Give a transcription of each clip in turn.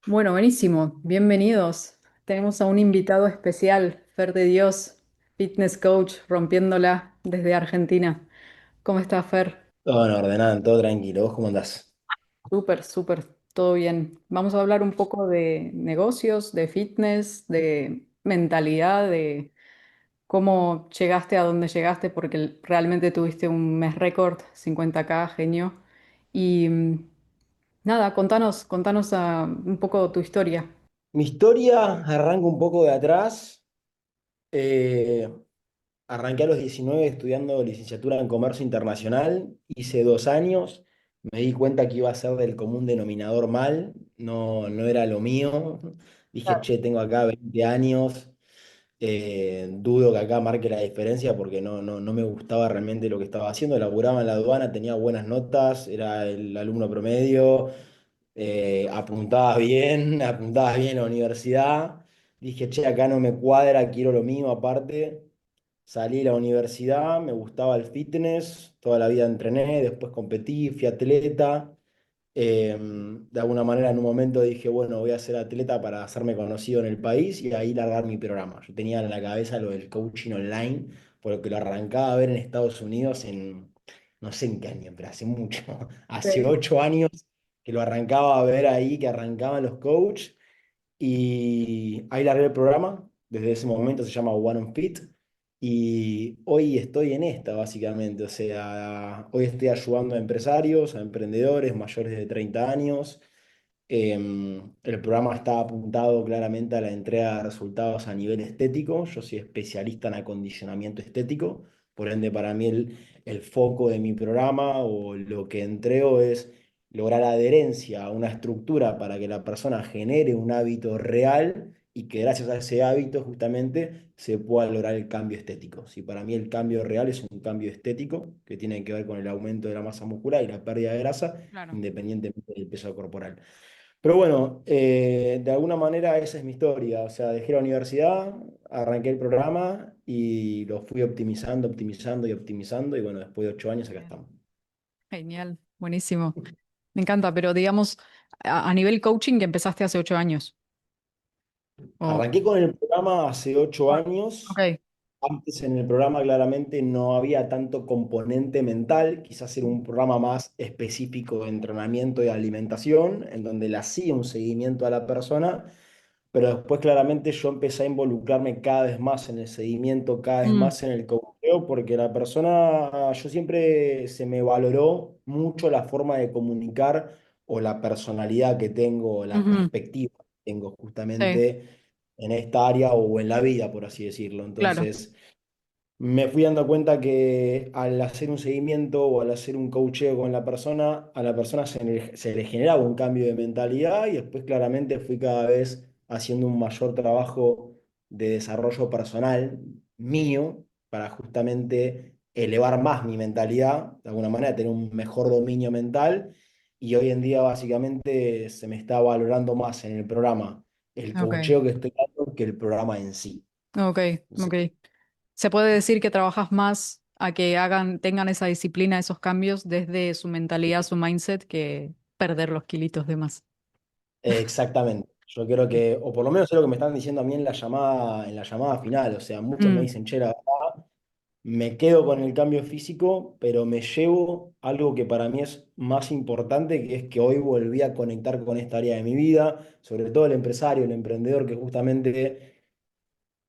Bueno, buenísimo. Bienvenidos. Tenemos a un invitado especial, Fer de Dios, fitness coach, rompiéndola desde Argentina. ¿Cómo estás, Fer? Todo en orden, todo tranquilo. ¿Vos cómo andás? Súper, súper, todo bien. Vamos a hablar un poco de negocios, de fitness, de mentalidad, de cómo llegaste a donde llegaste, porque realmente tuviste un mes récord, 50K, genio. Y nada, contanos un poco tu historia. Mi historia arranca un poco de atrás. Eh, Arranqué a los 19 estudiando licenciatura en Comercio Internacional. Hice 2 años. Me di cuenta que iba a ser del común denominador mal. No, no era lo mío. Dije, che, tengo acá 20 años. Dudo que acá marque la diferencia porque no me gustaba realmente lo que estaba haciendo. Laburaba en la aduana, tenía buenas notas, era el alumno promedio. Apuntaba bien a la universidad. Dije, che, acá no me cuadra, quiero lo mío aparte. Salí de la universidad, me gustaba el fitness, toda la vida entrené, después competí, fui atleta. De alguna manera en un momento dije, bueno, voy a ser atleta para hacerme conocido en el país y ahí largar mi programa. Yo tenía en la cabeza lo del coaching online, porque lo arrancaba a ver en Estados Unidos no sé en qué año, pero hace mucho, hace Ok. 8 años que lo arrancaba a ver ahí, que arrancaban los coaches. Y ahí largué el programa, desde ese momento se llama One on Fit y hoy estoy en esta básicamente, o sea, hoy estoy ayudando a empresarios, a emprendedores mayores de 30 años. El programa está apuntado claramente a la entrega de resultados a nivel estético. Yo soy especialista en acondicionamiento estético, por ende para mí el foco de mi programa o lo que entrego es lograr adherencia a una estructura para que la persona genere un hábito real y que gracias a ese hábito justamente se pueda lograr el cambio estético. Si para mí el cambio real es un cambio estético que tiene que ver con el aumento de la masa muscular y la pérdida de grasa, Claro. independientemente del peso corporal. Pero bueno, de alguna manera esa es mi historia. O sea, dejé la universidad, arranqué el programa y lo fui optimizando, optimizando y optimizando. Y bueno, después de 8 años acá Bien. estamos. Genial, buenísimo. Me encanta, pero digamos, a nivel coaching que empezaste hace 8 años. O, Arranqué con el programa hace ocho ah, años. ok. Antes en el programa claramente no había tanto componente mental, quizás era un programa más específico de entrenamiento y alimentación, en donde le hacía un seguimiento a la persona. Pero después claramente yo empecé a involucrarme cada vez más en el seguimiento, cada vez Mm, más en el coacheo, porque la persona, yo siempre se me valoró mucho la forma de comunicar o la personalidad que tengo, o la ujú, perspectiva que tengo sí, justamente en esta área o en la vida, por así decirlo. claro. Entonces, me fui dando cuenta que al hacer un seguimiento o al hacer un coacheo con la persona, a la persona se le generaba un cambio de mentalidad y después claramente fui cada vez haciendo un mayor trabajo de desarrollo personal mío para justamente elevar más mi mentalidad, de alguna manera tener un mejor dominio mental y hoy en día básicamente se me está valorando más en el programa el Ok, coacheo que estoy dando que el programa en sí. ok, ok. Se puede decir que trabajas más a que tengan esa disciplina, esos cambios desde su mentalidad, su mindset, que perder los kilitos de más. Exactamente. Yo creo que, o por lo menos es lo que me están diciendo a mí en la llamada final. O sea, muchos me Mm, dicen, che, la verdad, me quedo con el cambio físico, pero me llevo algo que para mí es más importante, que es que hoy volví a conectar con esta área de mi vida, sobre todo el empresario, el emprendedor, que justamente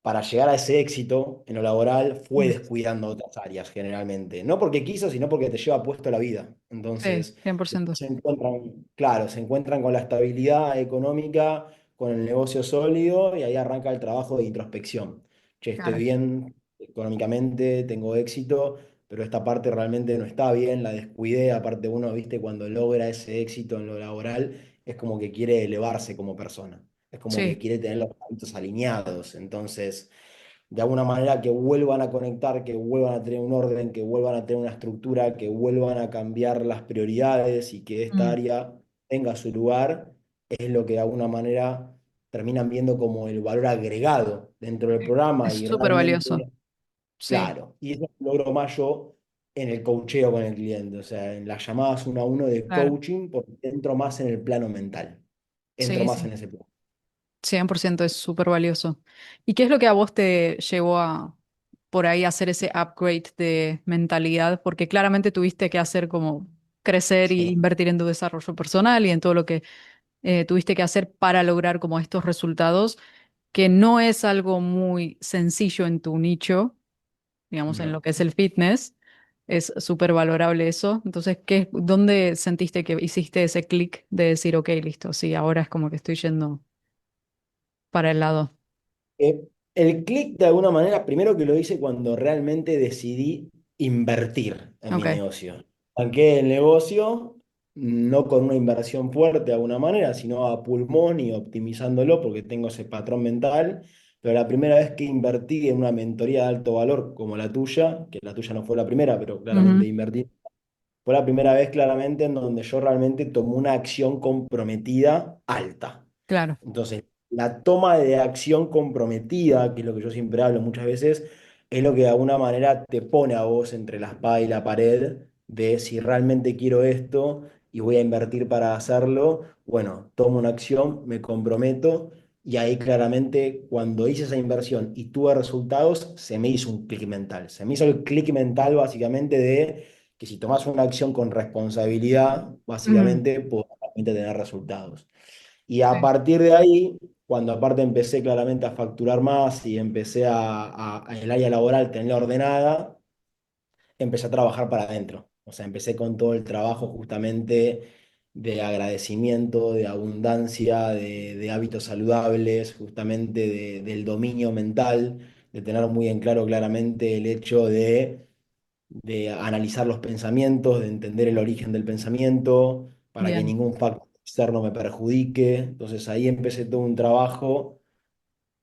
para llegar a ese éxito en lo laboral fue mm, descuidando otras áreas generalmente. No porque quiso, sino porque te lleva puesto la vida. sí, Entonces, 100%. se encuentran, claro, se encuentran con la estabilidad económica, con el negocio sólido y ahí arranca el trabajo de introspección. Che, estoy Claro. bien económicamente, tengo éxito, pero esta parte realmente no está bien, la descuidé. Aparte, uno, viste, cuando logra ese éxito en lo laboral, es como que quiere elevarse como persona. Es como que Sí. quiere tener los hábitos alineados. Entonces, de alguna manera que vuelvan a conectar, que vuelvan a tener un orden, que vuelvan a tener una estructura, que vuelvan a cambiar las prioridades y que esta Mm, área tenga su lugar, es lo que de alguna manera terminan viendo como el valor agregado dentro del sí. programa Es y súper valioso. realmente, Sí, claro, y eso lo logro más yo en el coacheo con el cliente, o sea, en las llamadas uno a uno de claro. coaching, porque entro más en el plano mental. entro Sí, más sí. en ese plan. 100% es súper valioso. ¿Y qué es lo que a vos te llevó a por ahí hacer ese upgrade de mentalidad? Porque claramente tuviste que hacer como crecer y Sí. invertir en tu desarrollo personal y en todo lo que tuviste que hacer para lograr como estos resultados, que no es algo muy sencillo en tu nicho, digamos, en lo No. que es el fitness. Es súper valorable eso. Entonces, dónde sentiste que hiciste ese clic de decir, ok, listo, sí, ahora es como que estoy yendo para el lado? El clic de alguna manera, primero que lo hice cuando realmente decidí invertir en mi Ok. negocio. Banqué el negocio, no con una inversión fuerte de alguna manera, sino a pulmón y optimizándolo porque tengo ese patrón mental. Pero la primera vez que invertí en una mentoría de alto valor como la tuya, que la tuya no fue la primera, pero claramente Ujú. invertí, fue la primera vez claramente en donde yo realmente tomé una acción comprometida alta. Claro. Entonces, la toma de acción comprometida, que es lo que yo siempre hablo muchas veces, es lo que de alguna manera te pone a vos entre la espada y la pared de si realmente quiero esto y voy a invertir para hacerlo, bueno, tomo una acción, me comprometo y ahí claramente cuando hice esa inversión y tuve resultados, se me hizo un clic mental. Se me hizo el clic mental básicamente de que si tomas una acción con responsabilidad, Mm, básicamente puedes realmente tener resultados. Y a sí, partir de ahí, cuando aparte empecé claramente a facturar más y empecé a el área laboral tenerla ordenada, empecé a trabajar para adentro. O sea, empecé con todo el trabajo justamente de agradecimiento, de abundancia, de hábitos saludables, justamente del dominio mental, de tener muy en claro claramente el hecho de analizar los pensamientos, de entender el origen del pensamiento, para que bien. ningún factor externo me perjudique. Entonces ahí empecé todo un trabajo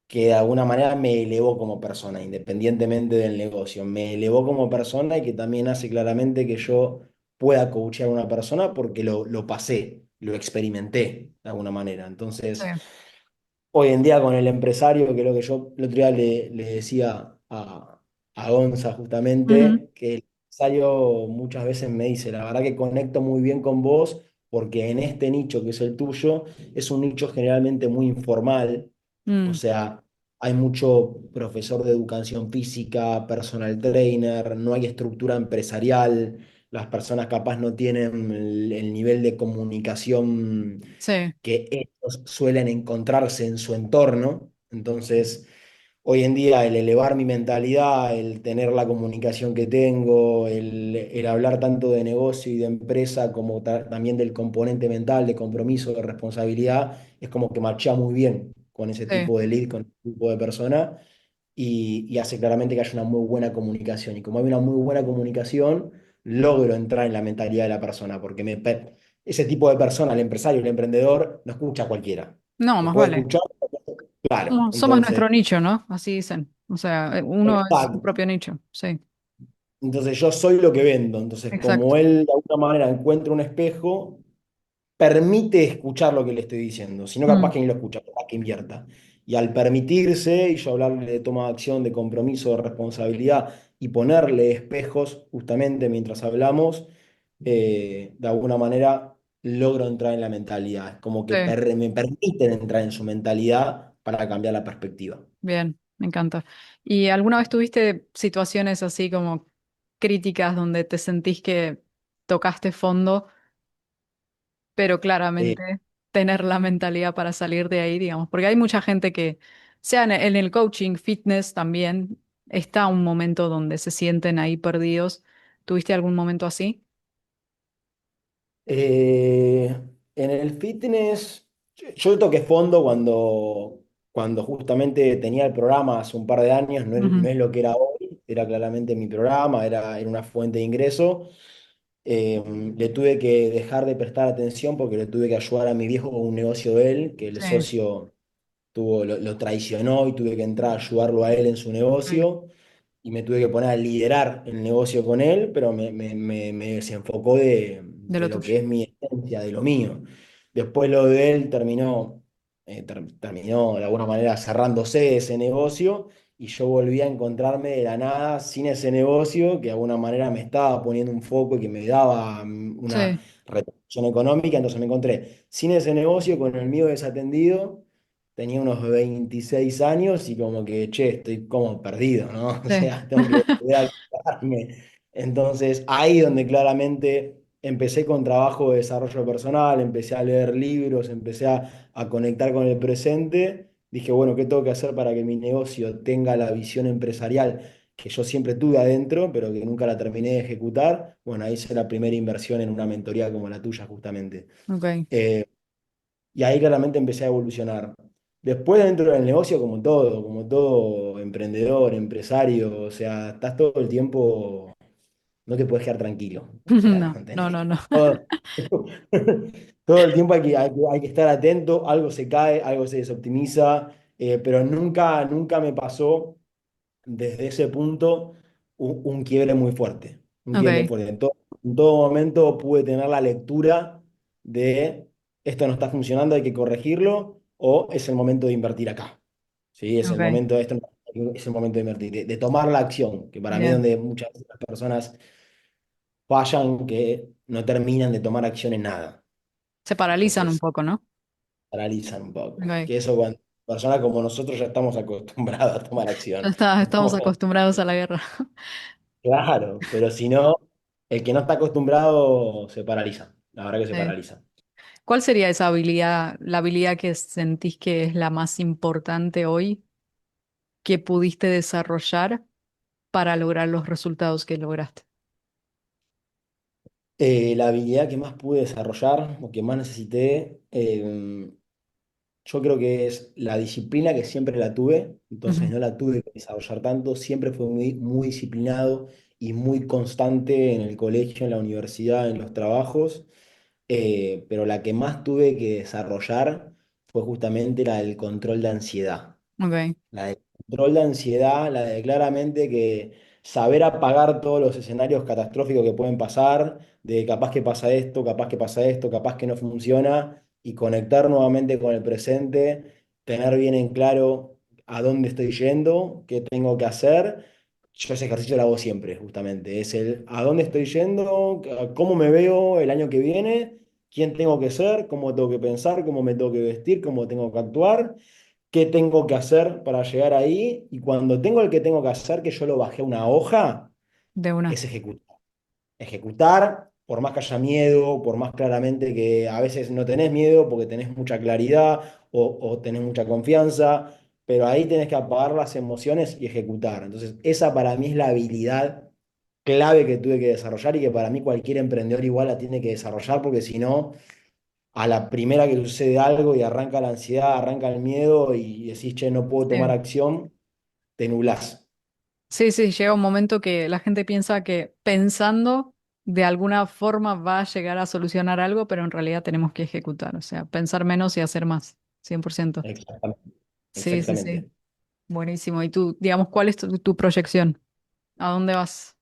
que de alguna manera me elevó como persona, independientemente del negocio. Me elevó como persona y que también hace claramente que yo pueda coachear a una persona porque lo pasé, lo experimenté de alguna manera. Sí. Entonces, hoy en día con el empresario, que es lo que yo el otro día le decía a Gonza Ujú. justamente, que el empresario muchas veces me dice, la verdad que conecto muy bien con vos, porque en este nicho que es el tuyo, es un nicho generalmente muy informal, o Mm, sea, hay mucho profesor de educación física, personal trainer, no hay estructura empresarial, las personas capaz no tienen el nivel de comunicación sí, que ellos suelen encontrarse en su entorno. Entonces, hoy en día el elevar mi mentalidad, el tener la comunicación que tengo, el hablar tanto de negocio y de empresa como también del componente mental, de compromiso, de responsabilidad, es como que machea muy bien con ese sí. tipo de lead, con ese tipo de persona y hace claramente que haya una muy buena comunicación. Y como hay una muy buena comunicación, logro entrar en la mentalidad de la persona, porque ese tipo de persona, el empresario, el emprendedor, no escucha a cualquiera. No, Te más puede vale. escuchar, claro. Somos Entonces, nuestro nicho, ¿no? Así dicen. O sea, uno es su exacto. propio nicho. Sí, Entonces yo soy lo que vendo. Entonces, exacto. como él de alguna manera encuentra un espejo, permite escuchar lo que le estoy diciendo, si no capaz Mm, que ni lo escucha, capaz que invierta. Y al permitirse, y yo hablarle de toma de acción, de compromiso, de responsabilidad, y ponerle espejos justamente mientras hablamos, de alguna manera logro entrar en la mentalidad. Es como que sí, me permiten entrar en su mentalidad para cambiar la perspectiva. bien, me encanta. ¿Y alguna vez tuviste situaciones así como críticas donde te sentís que tocaste fondo, pero Eh, claramente tener la mentalidad para salir de ahí, digamos? Porque hay mucha gente que, sea en el coaching, fitness también, está un momento donde se sienten ahí perdidos. ¿Tuviste algún momento así? Eh, en el fitness, yo toqué fondo cuando justamente tenía el programa hace un par de años, no Ujú. es lo que era hoy, era claramente mi programa, era una fuente de ingreso. Le tuve que dejar de prestar atención porque le tuve que ayudar a mi viejo con un negocio de él, que el Sí, socio lo traicionó y tuve que entrar a ayudarlo a él en su ok. negocio y me tuve que poner a liderar el negocio con él, pero me desenfocó De lo de lo tuyo. que es mi esencia, de lo mío. Después lo de él terminó de alguna manera cerrándose ese negocio y yo volví a encontrarme de la nada sin ese negocio que de alguna manera me estaba poniendo un foco y que me daba una Sí, retribución económica. Entonces me encontré sin ese negocio, con el mío desatendido. Tenía unos 26 años y como que, che, estoy como perdido, ¿no? O sí. sea, tengo que volver a activarme. Entonces, ahí donde claramente empecé con trabajo de desarrollo personal, empecé a leer libros, empecé a conectar con el presente. Dije, bueno, ¿qué tengo que hacer para que mi negocio tenga la visión empresarial que yo siempre tuve adentro, pero que nunca la terminé de ejecutar? Bueno, ahí hice la primera inversión en una mentoría como la tuya, justamente. Ok. Eh, y ahí claramente empecé a evolucionar. Después dentro del negocio, como todo emprendedor, empresario, o sea, estás todo el tiempo, no te puedes quedar tranquilo. O sea, No, no, no, no. todo, todo el tiempo hay que estar atento, algo se cae, algo se desoptimiza, pero nunca me pasó desde ese punto un quiebre muy fuerte. Un quiebre muy Ok, fuerte. En todo momento pude tener la lectura de esto no está funcionando, hay que corregirlo, o es el momento de invertir acá. Sí, es el ok. momento, es el momento de invertir, de tomar la acción, que para mí es Bien. donde muchas veces las personas fallan, que no terminan de tomar acción en nada. Se paralizan un Entonces, poco, ¿no? paralizan un poco. Ok. Que eso cuando personas como nosotros ya estamos acostumbrados a tomar acción. Estamos Estamos acostumbrados a la guerra. claro, pero si no, el que no está acostumbrado se paraliza. La verdad que se Sí. paraliza. ¿Cuál sería esa habilidad, la habilidad que sentís que es la más importante hoy que pudiste desarrollar para lograr los resultados que lograste? La habilidad que más pude desarrollar o que más necesité, yo creo que es la disciplina que siempre la tuve, entonces Ujú. no la tuve que desarrollar tanto, siempre fue muy disciplinado y muy constante en el colegio, en la universidad, en los trabajos. Pero la que más tuve que desarrollar fue justamente la del control de ansiedad. Ok, La de control de ansiedad, la de claramente que saber apagar todos los escenarios catastróficos que pueden pasar, de capaz que pasa esto, capaz que pasa esto, capaz que no funciona, y conectar nuevamente con el presente, tener bien en claro a dónde estoy yendo, qué tengo que hacer. Yo ese ejercicio lo hago siempre, justamente. Es el a dónde estoy yendo, cómo me veo el año que viene, quién tengo que ser, cómo tengo que pensar, cómo me tengo que vestir, cómo tengo que actuar, qué tengo que hacer para llegar ahí. Y cuando tengo el que tengo que hacer, que yo lo bajé a una hoja, de una. es ejecutar. Ejecutar, por más que haya miedo, por más claramente que a veces no tenés miedo porque tenés mucha claridad o tenés mucha confianza, pero ahí tenés que apagar las emociones y ejecutar. Entonces, esa para mí es la habilidad clave que tuve que desarrollar y que para mí cualquier emprendedor igual la tiene que desarrollar porque si no, a la primera que sucede algo y arranca la ansiedad, arranca el miedo y decís, che, no puedo tomar Sí. acción, te nublás. Sí, sí, llega un momento que la gente piensa que pensando de alguna forma va a llegar a solucionar algo, pero en realidad tenemos que ejecutar, o sea, pensar menos y hacer más, 100%. Exactamente. Sí, sí, sí. Exactamente. Buenísimo. ¿Y tú, digamos, cuál es tu proyección? ¿A dónde vas?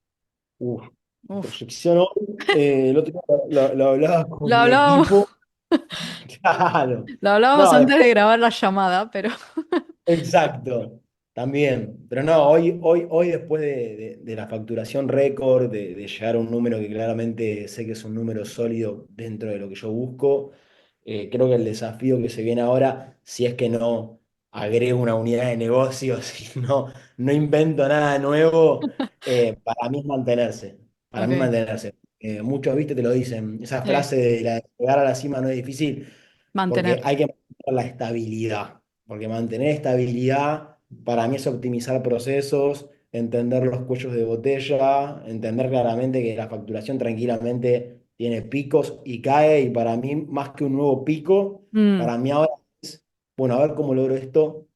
Uf, Uf, proyección hoy. El otro día lo hablaba lo con mi hablábamos, equipo. Claro. lo hablábamos No, antes de grabar la llamada, pero exacto, también. Pero no, hoy después de la facturación récord, de llegar a un número que claramente sé que es un número sólido dentro de lo que yo busco, creo que el desafío que se viene ahora, si es que no agrego una unidad de negocios y no invento nada nuevo, para mí es mantenerse. Para mí ok, mantenerse. Muchos, viste, te lo dicen. Esa sí, frase de llegar a la cima no es difícil porque mantener. hay que mantener la estabilidad. Porque mantener estabilidad para mí es optimizar procesos, entender los cuellos de botella, entender claramente que la facturación tranquilamente tiene picos y cae. Y para mí, más que un nuevo pico, Mm, para mí ahora es, bueno, a ver cómo logro esto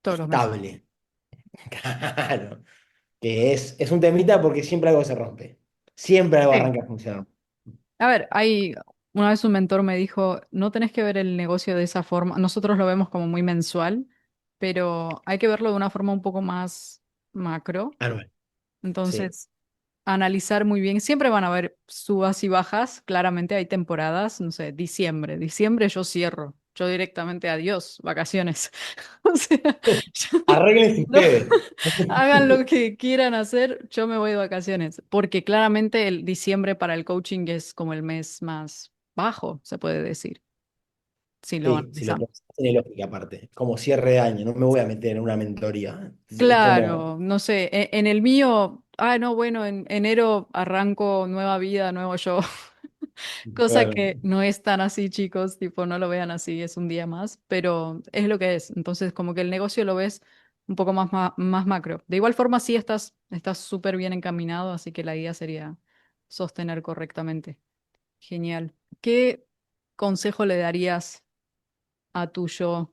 todos los meses. estable. Claro. Que es un temita porque siempre algo se rompe. Siempre algo Sí. arranca a funcionar. A ver, una vez un mentor me dijo, no tenés que ver el negocio de esa forma. Nosotros lo vemos como muy mensual, pero hay que verlo de una forma un poco más macro. Anual. Sí. Entonces, analizar muy bien. Siempre van a haber subas y bajas. Claramente hay temporadas, no sé, diciembre. Diciembre yo cierro. yo directamente adiós, vacaciones. O sea, Arreglen no, ustedes. hagan lo que quieran hacer, yo me voy de vacaciones, porque claramente el diciembre para el coaching es como el mes más bajo, se puede decir, si lo Sí, si lo analizamos. pensás, tiene lógica aparte. Como cierre de año, no me voy a meter en una mentoría. Es como, Claro, no sé, en el mío, no, bueno, en enero arranco nueva vida, nuevo yo. Cosa claro, que no es tan así, chicos, tipo, no lo vean así, es un día más, pero es lo que es. Entonces, como que el negocio lo ves un poco más, más macro. De igual forma, sí estás súper bien encaminado, así que la idea sería sostener correctamente. Genial. ¿Qué consejo le darías a tu yo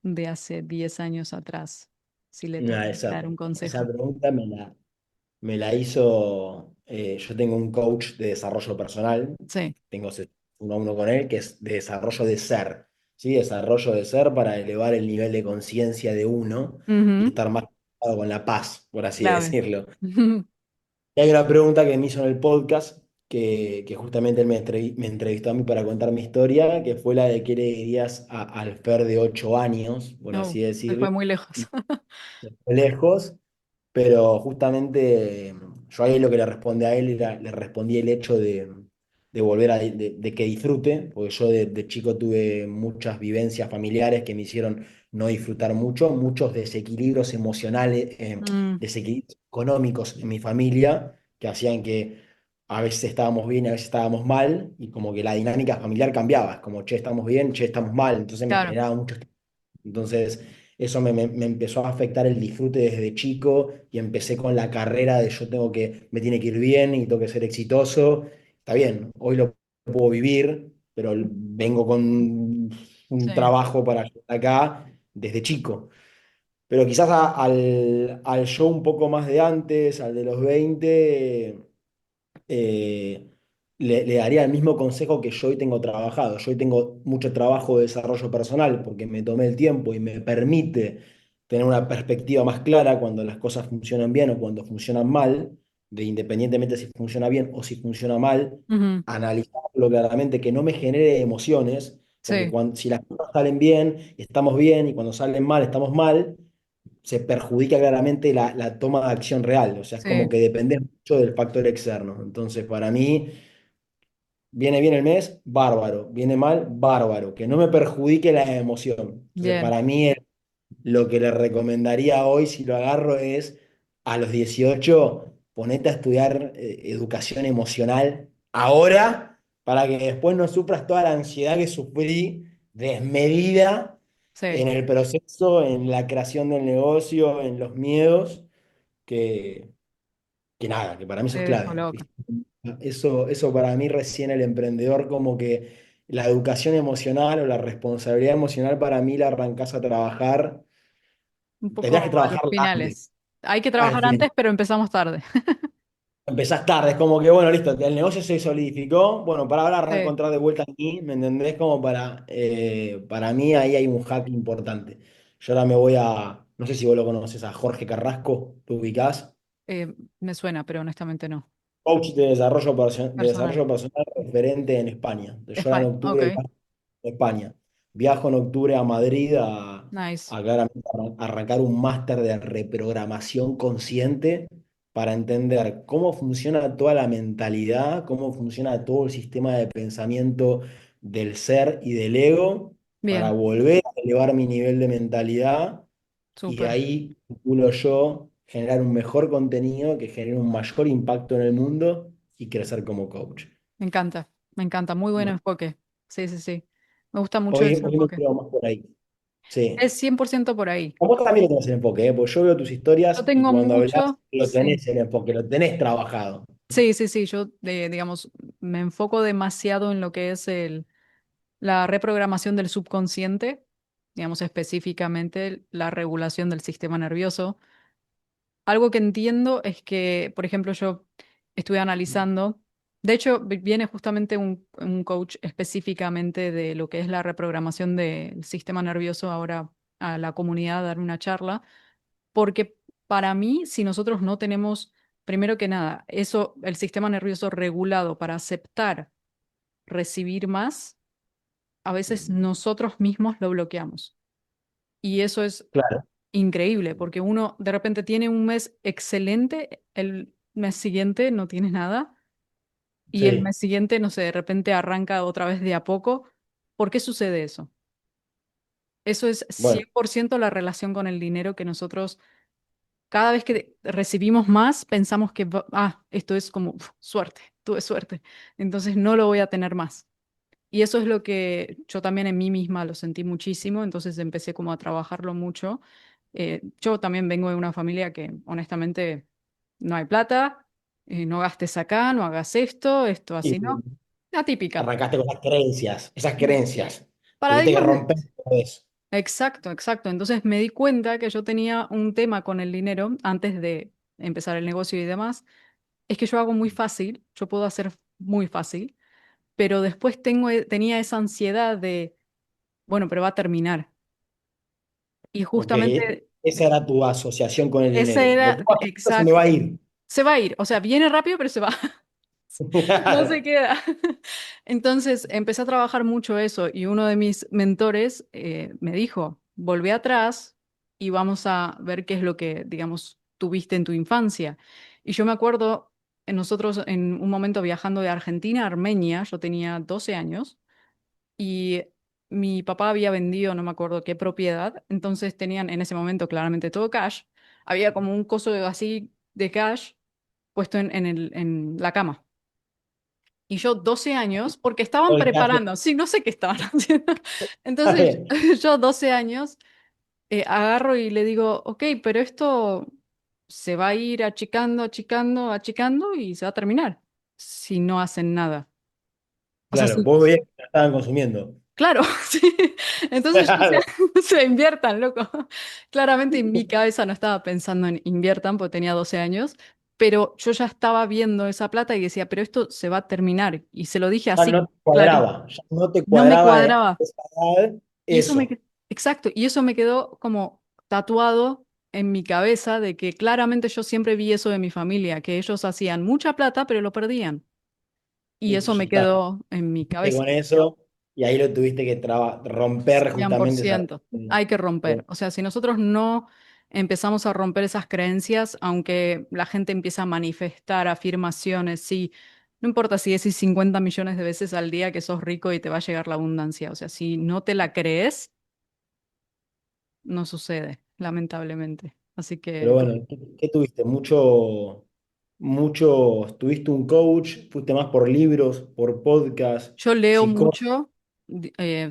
de hace 10 años atrás? Si le nada, tuvieras que dar un esa consejo. pregunta me la hizo, yo tengo un coach de desarrollo personal, Sí. tengo uno a uno con él, que es de desarrollo de ser, ¿sí? Desarrollo de ser para elevar el nivel de conciencia de uno y Ujú. estar más conectado con la paz, por así Clave. decirlo. Y hay una pregunta que me hizo en el podcast, que justamente él me entrevistó a mí para contar mi historia, que fue la de qué le dirías al Fer de 8 años, por No, así se decirlo, fue muy lejos. lejos, pero justamente yo ahí lo que le respondí a él le respondí el hecho de volver de que disfrute, porque yo de chico tuve muchas vivencias familiares que me hicieron no disfrutar mucho, muchos desequilibrios emocionales, Mm, desequilibrios económicos en mi familia, que hacían que a veces estábamos bien, a veces estábamos mal, y como que la dinámica familiar cambiaba, es como, che, estamos bien, che, estamos mal, entonces me claro, generaba mucho. Entonces, eso me empezó a afectar el disfrute desde chico y empecé con la carrera de me tiene que ir bien y tengo que ser exitoso. Está bien, hoy lo puedo vivir, pero vengo con un sí. trabajo para llegar acá desde chico. Pero quizás al yo un poco más de antes, al de los 20 eh, le daría el mismo consejo que yo hoy tengo trabajado. Yo hoy tengo mucho trabajo de desarrollo personal porque me tomé el tiempo y me permite tener una perspectiva más clara cuando las cosas funcionan bien o cuando funcionan mal, de independientemente si funciona bien o si funciona mal, Ujú. analizarlo claramente, que no me genere emociones, porque Sí, si las cosas salen bien, estamos bien, y cuando salen mal, estamos mal, se perjudica claramente la toma de acción real. O sea, es como sí, que depende mucho del factor externo. Entonces, para mí, viene bien el mes, bárbaro. Viene mal, bárbaro. Que no me perjudique la emoción. Entonces, bien, para mí, lo que le recomendaría hoy, si lo agarro, es a los 18 ponete a estudiar educación emocional ahora, para que después no sufras toda la ansiedad que sufrí desmedida sí, en el proceso, en la creación del negocio, en los miedos, que, que nada, que para mí eso te es dejo clave. loca. Eso para mí recién el emprendedor, como que la educación emocional o la responsabilidad emocional para mí la arrancás a trabajar, Un poco tendrías que a los trabajarla antes, finales. Hay que al trabajar final. antes, pero empezamos tarde. Empezás tarde, es como que, bueno, listo, el negocio se solidificó, bueno, para ahora arranco a Sí, encontrar de vuelta aquí, ¿me entendés? Como para mí ahí hay un hack importante. Yo ahora me voy no sé si vos lo conoces, a Jorge Carrasco, ¿lo ubicás? me suena, pero honestamente no. Coach de Personal. desarrollo personal referente en España. Yo ahora en España, ok, octubre viajo a España. Viajo en octubre a Madrid nice. claramente a arrancar un máster de reprogramación consciente para entender cómo funciona toda la mentalidad, cómo funciona todo el sistema de pensamiento del ser y del ego, para Bien, volver a elevar mi nivel de mentalidad y de súper. ahí, calculo yo, generar un mejor contenido que genere un mayor impacto en el mundo y crecer como coach. Me encanta, me encanta. Muy buen Bueno, enfoque. Sí, sí, sí. Me gusta mucho hoy, ese hoy me enfoque. quedo más por ahí. Sí. Es 100% por ahí. Vos también lo tenés el enfoque, ¿eh? Porque yo veo tus Yo historias y tengo cuando hablas mucho, lo sí. tenés el enfoque, lo tenés trabajado. Sí, sí, sí. Yo, digamos, me enfoco demasiado en lo que es la reprogramación del subconsciente, digamos específicamente la regulación del sistema nervioso. Algo que entiendo es que, por ejemplo, yo estuve analizando, de hecho, viene justamente un coach específicamente de lo que es la reprogramación del sistema nervioso ahora a la comunidad a dar una charla, porque para mí, si nosotros no tenemos, primero que nada, eso, el sistema nervioso regulado para aceptar recibir más, a veces nosotros mismos lo bloqueamos. Y eso es Claro, increíble, porque uno de repente tiene un mes excelente, el mes siguiente no tiene nada, y el sí. mes siguiente, no sé, de repente arranca otra vez de a poco. ¿Por qué sucede eso? Eso es Bueno, 100% la relación con el dinero que nosotros, cada vez que recibimos más, pensamos que, esto es como uf, suerte, tuve suerte, entonces no lo voy a tener más. Y eso es lo que yo también en mí misma lo sentí muchísimo, entonces empecé como a trabajarlo mucho. Yo también vengo de una familia que honestamente no hay plata, no gastes acá, no hagas esto y así, ¿no? La típica. arrancaste con las creencias, esas creencias. Tuviste que Paradigmas de... romper todo eso. Exacto, exacto. Entonces me di cuenta que yo tenía un tema con el dinero antes de empezar el negocio y demás. Es que yo hago muy fácil, yo puedo hacer muy fácil, pero después tenía esa ansiedad de, bueno, pero va a terminar. Y Ok, justamente esa era tu asociación con el ese dinero. Lo era, que pasa es que se me va exacto. a ir. Se va a ir, o sea, viene rápido, pero se va. No se Claro. queda. Entonces empecé a trabajar mucho eso y uno de mis mentores me dijo, volvé atrás y vamos a ver qué es lo que, digamos, tuviste en tu infancia. Y yo me acuerdo, nosotros en un momento viajando de Argentina a Armenia, yo tenía 12 años y mi papá había vendido, no me acuerdo qué propiedad, entonces tenían en ese momento claramente todo cash. Había como un coso así de cash puesto en la cama. Y yo 12 años, porque estaban Todo el caso. preparando, sí, no sé qué estaban haciendo. Está Entonces bien. yo 12 años agarro y le digo, ok, pero esto se va a ir achicando, achicando, achicando y se va a terminar si no hacen nada. O sea, Claro, sí, vos veías que la estaban consumiendo. claro, sí. Entonces yo Claro. se inviertan, loco. Claramente en mi cabeza no estaba pensando en inviertan porque tenía 12 años, pero yo ya estaba viendo esa plata y decía, pero esto se va a terminar. Y se lo dije Ya así, no te clarito. cuadraba, ya no te No me cuadraba en cuadraba. esa edad Y eso eso. exacto, y eso me quedó como tatuado en mi cabeza de que claramente yo siempre vi eso de mi familia, que ellos hacían mucha plata, pero lo perdían. Y Y eso ya me está, quedó en mi cabeza. con eso, y ahí lo tuviste que romper cien por justamente esa. ciento Hay que romper. O sea, si nosotros no empezamos a romper esas creencias, aunque la gente empieza a manifestar afirmaciones, sí, no importa si decís 50 millones de veces al día que sos rico y te va a llegar la abundancia. O sea, si no te la crees, no sucede, lamentablemente. Así Pero que bueno, ¿qué tuviste? ¿Tuviste un coach? ¿Fuiste más por libros, por podcast, yo leo psicólogo? mucho,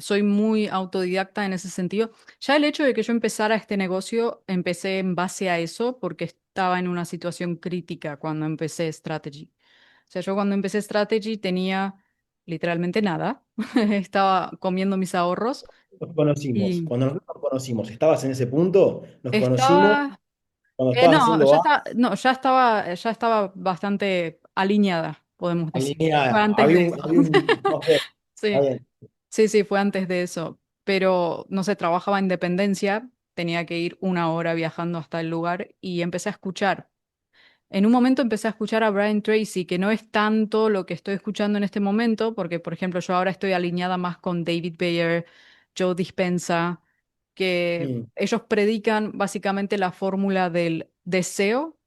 soy muy autodidacta en ese sentido. Ya el hecho de que yo empezara este negocio, empecé en base a eso porque estaba en una situación crítica cuando empecé Strategy. O sea, yo cuando empecé Strategy tenía literalmente nada. Estaba comiendo mis ahorros Nos conocimos. y Cuando nosotros nos conocimos, ¿estabas en ese punto? Nos conocimos estaba, cuando estabas no, haciendo no, ya estaba bastante alineada, podemos decir. Fue alineada. antes de eso. Ok, está Sí. bien. Sí, sí, fue antes de eso. Pero, no sé, trabajaba en dependencia, tenía que ir una hora viajando hasta el lugar y empecé a escuchar. En un momento empecé a escuchar a Brian Tracy, que no es tanto lo que estoy escuchando en este momento, porque, por ejemplo, yo ahora estoy alineada más con David Bayer, Joe Dispenza, que Mm, ellos predican básicamente la fórmula del deseo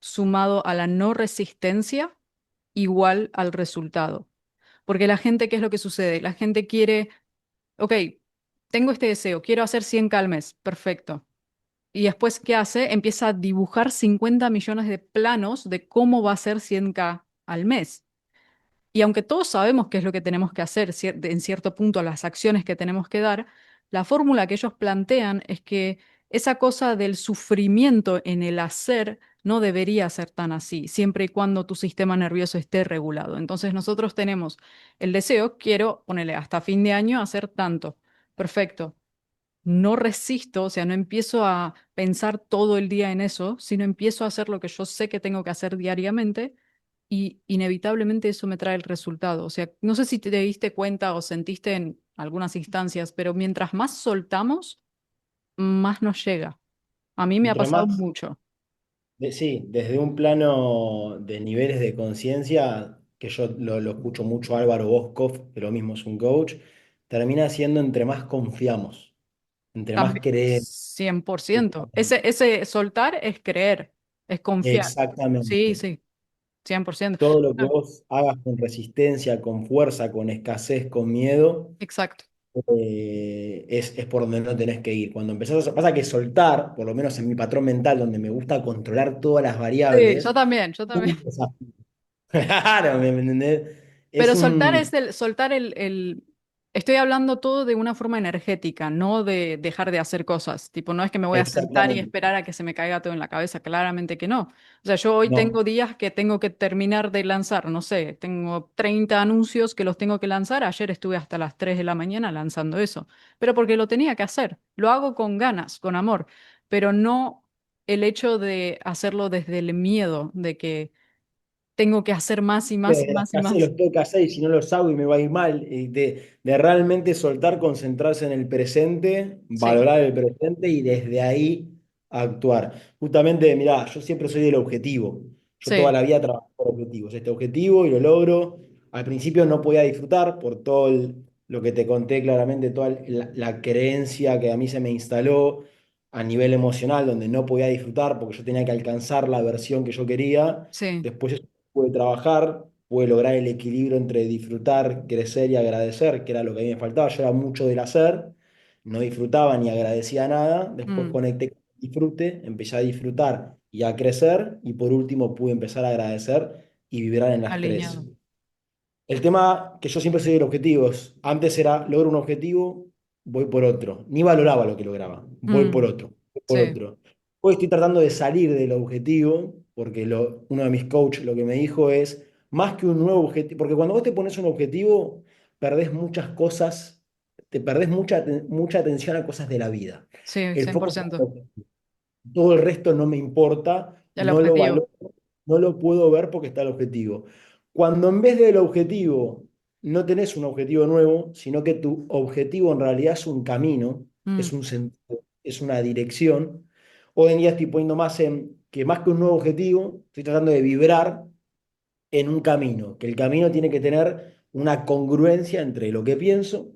sumado a la no resistencia igual al resultado. Porque la gente, ¿qué es lo que sucede? La gente quiere ok, tengo este deseo, quiero hacer 100K al mes, perfecto. Y después, ¿qué hace? Empieza a dibujar 50 millones de planos de cómo va a ser 100K al mes. Y aunque todos sabemos qué es lo que tenemos que hacer, en cierto punto, las acciones que tenemos que dar, la fórmula que ellos plantean es que esa cosa del sufrimiento en el hacer no debería ser tan así, siempre y cuando tu sistema nervioso esté regulado. Entonces nosotros tenemos el deseo, quiero ponerle hasta fin de año hacer tanto. Perfecto. No resisto, o sea, no empiezo a pensar todo el día en eso, sino empiezo a hacer lo que yo sé que tengo que hacer diariamente y inevitablemente eso me trae el resultado. O sea, no sé si te diste cuenta o sentiste en algunas instancias, pero mientras más soltamos, más nos llega. A mí me ha Mientras pasado más, mucho. sí, desde un plano de niveles de conciencia, que yo lo escucho mucho a Álvaro Boscov, que lo mismo es un coach, termina siendo entre más confiamos, entre más También, creemos. 100%. Ese soltar es creer, es confiar. Sí, Exactamente. sí, 100%. Todo lo que Ah, vos hagas con resistencia, con fuerza, con escasez, con miedo, exacto. es por donde no tenés que ir. Cuando empezás a... Pasa que soltar, por lo menos en mi patrón mental, donde me gusta controlar todas las Sí, yo variables, también, yo también. un desafío. Claro, ¿me entendés? Es Pero soltar un... es soltar estoy hablando todo de una forma energética, no de dejar de hacer cosas. Tipo, no es que me voy a sentar y Exactamente. esperar a que se me caiga todo en la cabeza, claramente que no. O sea, yo hoy No. tengo días que tengo que terminar de lanzar, no sé, tengo 30 anuncios que los tengo que lanzar. Ayer estuve hasta las 3 de la mañana lanzando eso, pero porque lo tenía que hacer. Lo hago con ganas, con amor, pero no el hecho de hacerlo desde el miedo de que tengo que hacer más y más y De la más y escasez más. los tengo que hacer y si no los hago y me va a ir mal. Y de realmente soltar, concentrarse en el presente, Sí. valorar el presente y desde ahí actuar. Justamente, mirá, yo siempre soy del objetivo. Yo toda Sí, la vida trabajo por objetivos. Este objetivo y lo logro. Al principio no podía disfrutar por todo lo que te conté claramente, toda la creencia que a mí se me instaló a nivel emocional, donde no podía disfrutar porque yo tenía que alcanzar la versión que yo quería. sí, Después eso pude trabajar, pude lograr el equilibrio entre disfrutar, crecer y agradecer, que era lo que a mí me faltaba. Yo era mucho del hacer, no disfrutaba ni agradecía nada. Después mm, conecté con el disfrute, empecé a disfrutar y a crecer. Y por último pude empezar a agradecer y vibrar en las tres. alineado. El tema que yo siempre soy de objetivos. Antes era, logro un objetivo, voy por otro. Ni valoraba lo que lograba. Voy por Mm, otro, voy por sí, otro. Hoy estoy tratando de salir del objetivo, porque uno de mis coaches lo que me dijo es, más que un nuevo objetivo, porque cuando vos te pones un objetivo, perdés muchas cosas, te perdés mucha atención a cosas de la vida. sí, El cien por foco está en ciento el objetivo. Todo el resto no me importa, El no lo objetivo. valoro, no lo puedo ver porque está el objetivo. Cuando en vez del objetivo no tenés un objetivo nuevo, sino que tu objetivo en realidad es un camino, Mm, es un sentido, es una dirección, hoy en día estoy poniendo más en que más que un nuevo objetivo, estoy tratando de vibrar en un camino, que el camino tiene que tener una congruencia entre lo que pienso,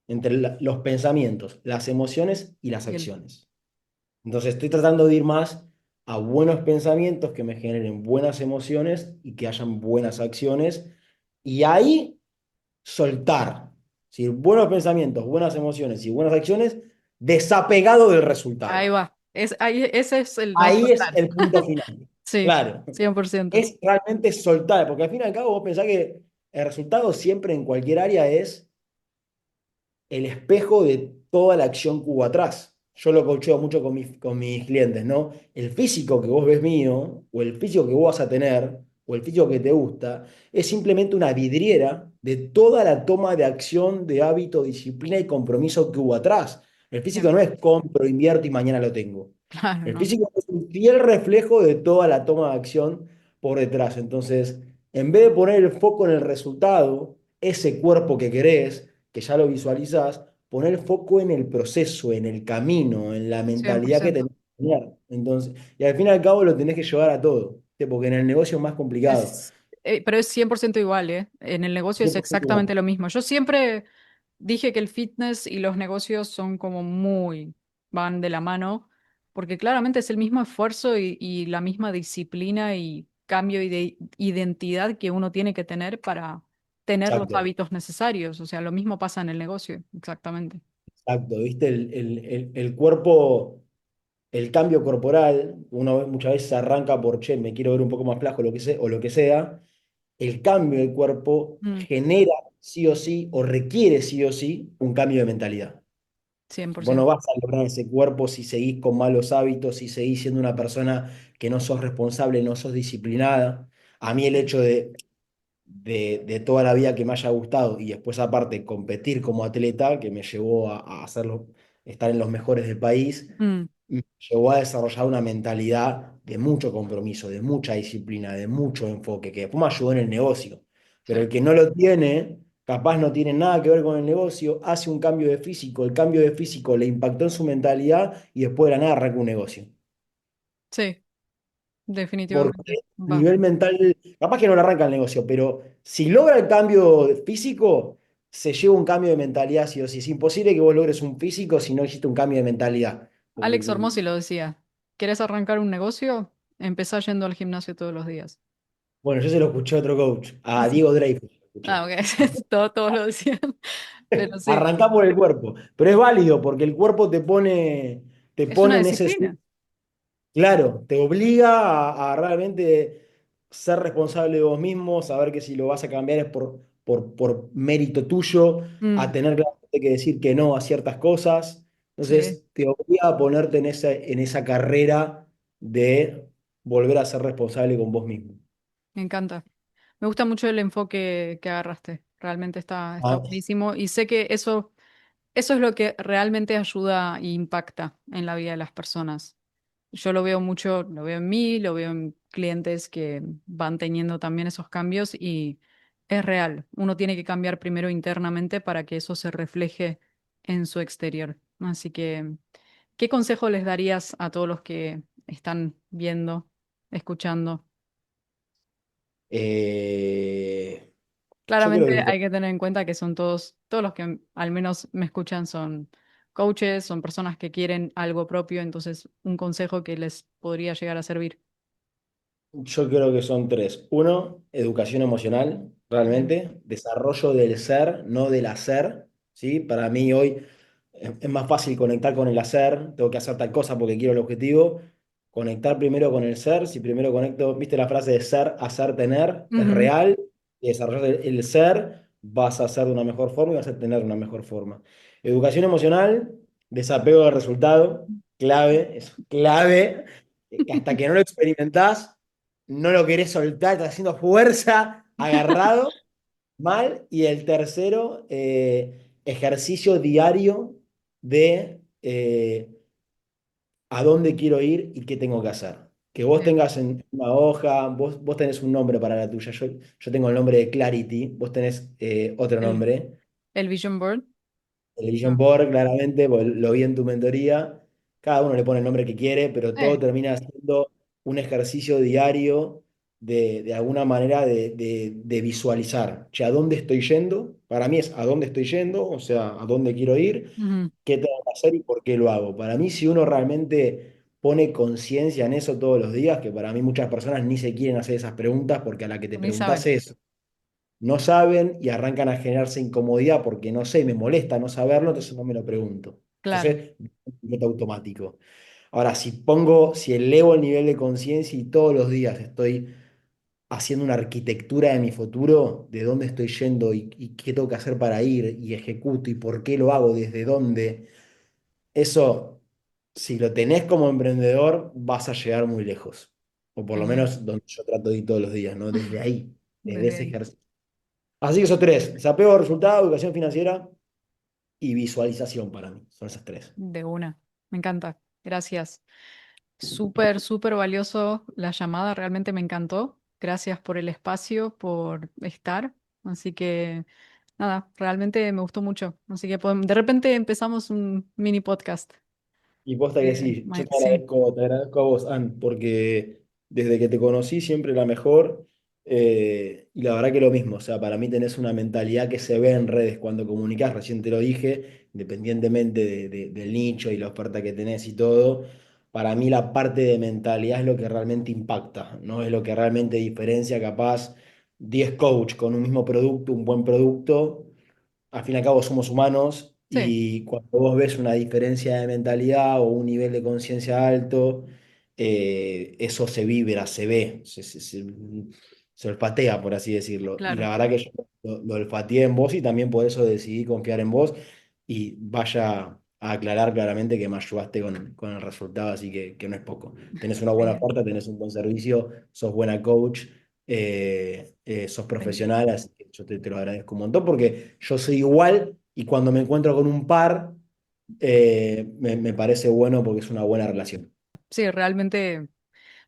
entre los pensamientos, las emociones y las y el, acciones. Entonces estoy tratando de ir más a buenos pensamientos que me generen buenas emociones y que hayan buenas acciones. Y ahí soltar. Si buenos pensamientos, buenas emociones y buenas acciones, desapegado del ahí resultado. va. Ese es el no Ahí es soltar. el punto final. Sí, Claro. 100%. Es realmente soltar, porque al fin y al cabo vos pensás que el resultado siempre en cualquier área es el espejo de toda la acción que hubo atrás. Yo lo coacheo mucho con mis clientes, ¿no? El físico que vos ves mío, o el físico que vos vas a tener, o el físico que te gusta, es simplemente una vidriera de toda la toma de acción, de hábito, disciplina y compromiso que hubo atrás. El físico no 100%. es compro, invierto y mañana lo tengo. Claro, El no. físico es un fiel reflejo de toda la toma de acción por detrás. Entonces, en vez de poner el foco en el resultado, ese cuerpo que querés, que ya lo visualizás, poner el foco en el proceso, en el camino, en la cien por mentalidad que ciento tenés que tener. Entonces, y al fin y al cabo lo tenés que llevar a todo, ¿viste? Porque en el negocio es más complicado. Pero es 100% igual, ¿eh? En el negocio es 100% igual. exactamente lo mismo. Yo siempre dije que el fitness y los negocios son como muy, van de la mano, porque claramente es el mismo esfuerzo y la misma disciplina y cambio y de identidad que uno tiene que tener para tener los Exacto, hábitos necesarios. O sea, lo mismo pasa en el negocio, exactamente. exacto. ¿Viste? El cuerpo, el cambio corporal, uno muchas veces arranca por, che, me quiero ver un poco más flaco, lo que sea, o lo que sea. El cambio del cuerpo Mm, genera sí o sí, o requiere sí o sí, un cambio de mentalidad. Vos no 100%. vas a lograr ese cuerpo si seguís con malos hábitos, si seguís siendo una persona que no sos responsable, no sos disciplinada. A mí el hecho de toda la vida que me haya gustado y después aparte competir como atleta, que me llevó a hacerlo, estar en los mejores del país, Mm, me llevó a desarrollar una mentalidad de mucho compromiso, de mucha disciplina, de mucho enfoque, que después me ayudó en el negocio. sí, Pero el que no lo tiene, capaz no tiene nada que ver con el negocio, hace un cambio de físico, el cambio de físico le impactó en su mentalidad y después de la nada arranca un negocio. sí, Porque definitivamente. a Va. nivel mental, capaz que no le arranca el negocio, pero si logra el cambio físico, se lleva un cambio de mentalidad, sí o sí. Es imposible que vos logres un físico si no existe un cambio de mentalidad. Porque, Alex Hormozzi lo decía. ¿Querés arrancar un negocio? Empezá yendo al gimnasio todos los días. bueno, yo se lo escuché a otro coach, a Diego Dreyfus, se lo Ah, escuché. ok. Todos lo decían. Pero sí, Arrancá por el cuerpo, pero es válido porque el cuerpo te es una pone en ese disciplina. claro, te obliga a realmente ser responsable de vos mismo, saber que si lo vas a cambiar es por mérito tuyo, a Mm, tener claramente que decir que no a ciertas cosas. sí, Entonces, te obliga a ponerte en esa carrera de volver a ser responsable con vos mismo. me encanta. Me gusta mucho el enfoque que agarraste. Realmente está Ah, buenísimo. Y sé que eso es lo que realmente ayuda e impacta en la vida de las personas. Yo lo veo mucho, lo veo en mí, lo veo en clientes que van teniendo también esos cambios y es real. Uno tiene que cambiar primero internamente para que eso se refleje en su exterior. Así que, ¿qué consejo les darías a todos los que están viendo, escuchando? eh, yo creo Claramente que hay que tener en cuenta que son todos los que al menos me escuchan son coaches, son personas que quieren algo propio, entonces un consejo que les podría llegar a servir. Yo creo que son tres. Uno, educación emocional, Bien. realmente, desarrollo del ser, no del hacer, ¿sí? Para mí hoy es más fácil conectar con el hacer, tengo que hacer tal cosa porque quiero el objetivo. Conectar primero con el ser, si primero conecto, viste la frase de ser, hacer, tener, es Ujú. real, y desarrollar el ser, vas a hacer de una mejor forma y vas a tener de una mejor forma. Educación emocional, desapego del resultado, clave, es clave, que hasta que no lo experimentás no lo querés soltar, estás haciendo fuerza, agarrado, mal. Y el tercero, ejercicio diario de a dónde quiero ir y qué tengo que hacer. Que vos Bien. tengas en una hoja, vos tenés un nombre para la tuya, yo tengo el nombre de Clarity, vos tenés otro El, nombre. el Vision Board. El Vision Ah, Board, claramente, porque lo vi en tu mentoría. Cada uno le pone el nombre que quiere, pero todo eh, termina siendo un ejercicio diario de alguna manera de visualizar. Che, ¿a dónde estoy yendo? Para mí es a dónde estoy yendo, o sea, a dónde quiero ir, ujú, qué tengo que hacer y por qué lo hago. Para mí, si uno realmente pone conciencia en eso todos los días, que para mí muchas personas ni se quieren hacer esas preguntas porque a la que te ni preguntas saben. eso no saben y arrancan a generarse incomodidad porque no sé, me molesta no saberlo, entonces no me lo pregunto. Claro. Entonces, piloto automático. Ahora, si elevo el nivel de conciencia y todos los días estoy haciendo una arquitectura de mi futuro, de dónde estoy yendo y qué tengo que hacer para ir y ejecuto y por qué lo hago, desde dónde, eso, si lo tenés como emprendedor, vas a llegar muy lejos. O por lo Genial. menos donde yo trato de ir todos los días, ¿no? Desde ahí, desde Desde ese ahí. ejercicio. Así que esos tres, desapego de resultados, educación financiera y visualización para mí. Son esas tres. De una. Me encanta. Gracias. Súper, súper valioso la llamada. Realmente me encantó. Gracias por el espacio, por estar. Así que, nada, realmente me gustó mucho. Así que de repente empezamos un mini podcast. Y posta que sí, yo Sí, te agradezco a vos, Ann, porque desde que te conocí siempre la mejor. Y la verdad que lo mismo, o sea, para mí tenés una mentalidad que se ve en redes cuando comunicás, recién te lo dije, independientemente del nicho y la oferta que tenés y todo. Para mí la parte de mentalidad es lo que realmente impacta, ¿no? Es lo que realmente diferencia capaz 10 coach con un mismo producto, un buen producto. Al fin y al cabo somos humanos sí, y cuando vos ves una diferencia de mentalidad o un nivel de conciencia alto, eso se vibra, se ve, se olfatea, por así decirlo. Y claro. la verdad que yo lo olfateé en vos y también por eso decidí confiar en vos y vaya a aclarar claramente que me ayudaste con el resultado, así que no es poco. Tenés una buena Genial, oferta, tenés un buen servicio, sos buena coach, sos genial. profesional, así que yo te lo agradezco un montón porque yo soy igual y cuando me encuentro con un par, me parece bueno porque es una buena relación. Sí, realmente.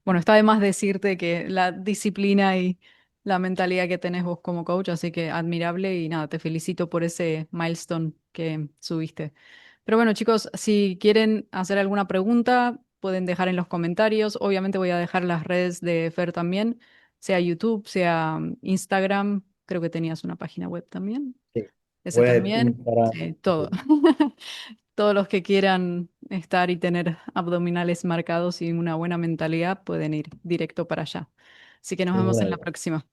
Bueno, está de más decirte que la disciplina y la mentalidad que tenés vos como coach, así que admirable y nada, te felicito por ese milestone que subiste. Pero bueno, chicos, si quieren hacer alguna pregunta, pueden dejar en los comentarios. Obviamente voy a dejar las redes de Fer también, sea YouTube, sea Instagram, creo que tenías una página web también. Sí. Ese Web, también, Instagram. sí, todo. Todos los que quieran estar y tener abdominales marcados y una buena mentalidad pueden ir directo para allá. Así que nos De vemos una, en de la una. próxima.